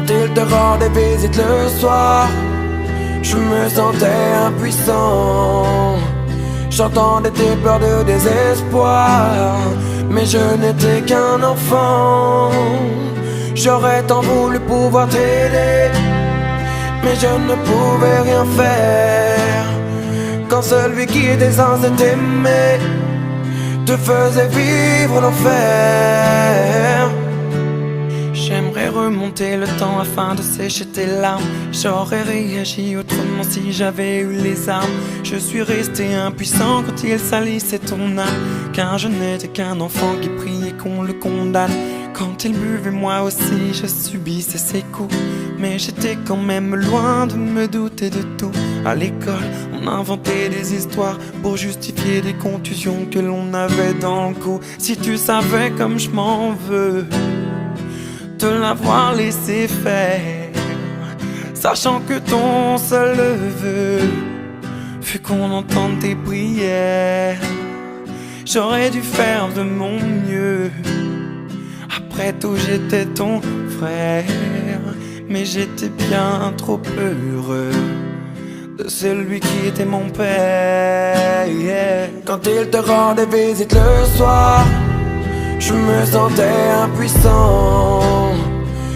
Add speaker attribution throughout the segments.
Speaker 1: Quand il te rendait visite le soir, je me sentais impuissant. J'entendais tes pleurs de désespoir, mais je n'étais qu'un enfant. J'aurais tant voulu pouvoir t'aider, mais je ne pouvais rien faire. Quand celui qui était censé t'aimer te faisait vivre l'enfer. J'aimerais remonter le temps afin de sécher tes larmes. J'aurais réagi autrement si j'avais eu les armes. Je suis resté impuissant quand il salissait ton âme, car je n'étais qu'un enfant qui priait qu'on le condamne. Quand il buvait, moi aussi je subissais ses coups, mais j'étais quand même loin de me douter de tout. À l'école, on inventait des histoires pour justifier des contusions que l'on avait dans le cou. Si tu savais comme je m'en veux de l'avoir laissé faire, sachant que ton seul vœu fut qu'on entende tes prières. J'aurais dû faire de mon mieux. Après tout, j'étais ton frère, mais j'étais bien trop heureux de celui qui était mon père. Quand il te rendait visite le soir, je me sentais impuissant.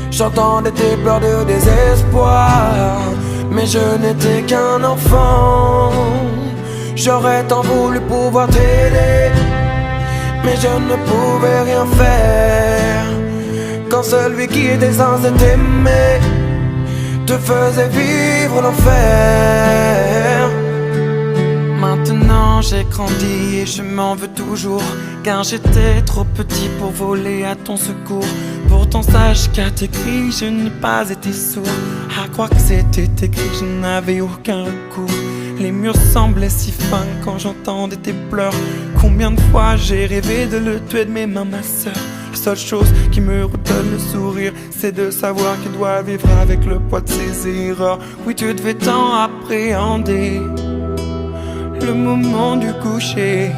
Speaker 1: J'entendais tes pleurs de désespoir, mais je n'étais qu'un enfant. J'aurais tant voulu pouvoir t'aider, mais je ne pouvais rien faire. Quand celui qui était censé t'aimer te faisait vivre l'enfer. Maintenant j'ai grandi et je m'en veux toujours, car j'étais trop petit pour voler à ton secours. Pourtant sache qu'à tes cris je n'ai pas été sourd. À croire que c'était écrit, je n'avais aucun recours. Les murs semblaient si fins quand j'entendais tes pleurs. Combien de fois j'ai rêvé de le tuer de mes mains, ma sœur. La seule chose qui me redonne le sourire, c'est de savoir qu'il doit vivre avec le poids de ses erreurs. Oui, tu devais tant appréhender le moment du coucher.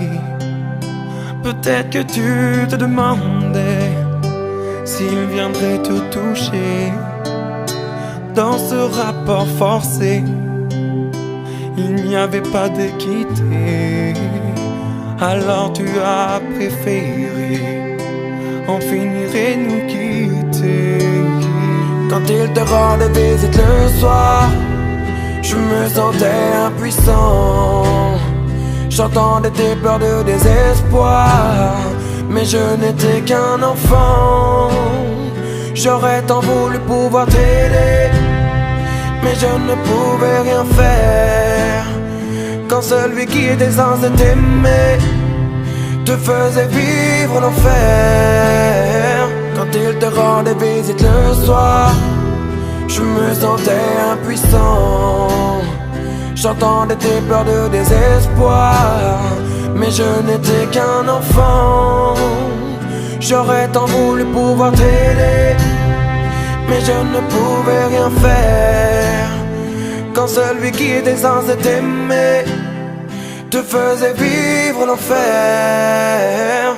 Speaker 1: Peut-être que tu te demandais s'il viendrait te toucher. Dans ce rapport forcé, il n'y avait pas d'équité. Alors tu as préféré en finir et nous quitter. Quand il te rendait visite le soir, je me sentais impuissant. J'entendais tes pleurs de désespoir, mais je n'étais qu'un enfant. J'aurais tant voulu pouvoir t'aider, mais je ne pouvais rien faire. Quand celui qui était censé t'aimer te faisait vivre l'enfer. Quand il te rendait visite le soir, je me sentais impuissant. J'entendais tes pleurs de désespoir, mais je n'étais qu'un enfant. J'aurais tant voulu pouvoir t'aider, mais je ne pouvais rien faire. Quand celui qui était censé t'aimer te faisait vivre l'enfer.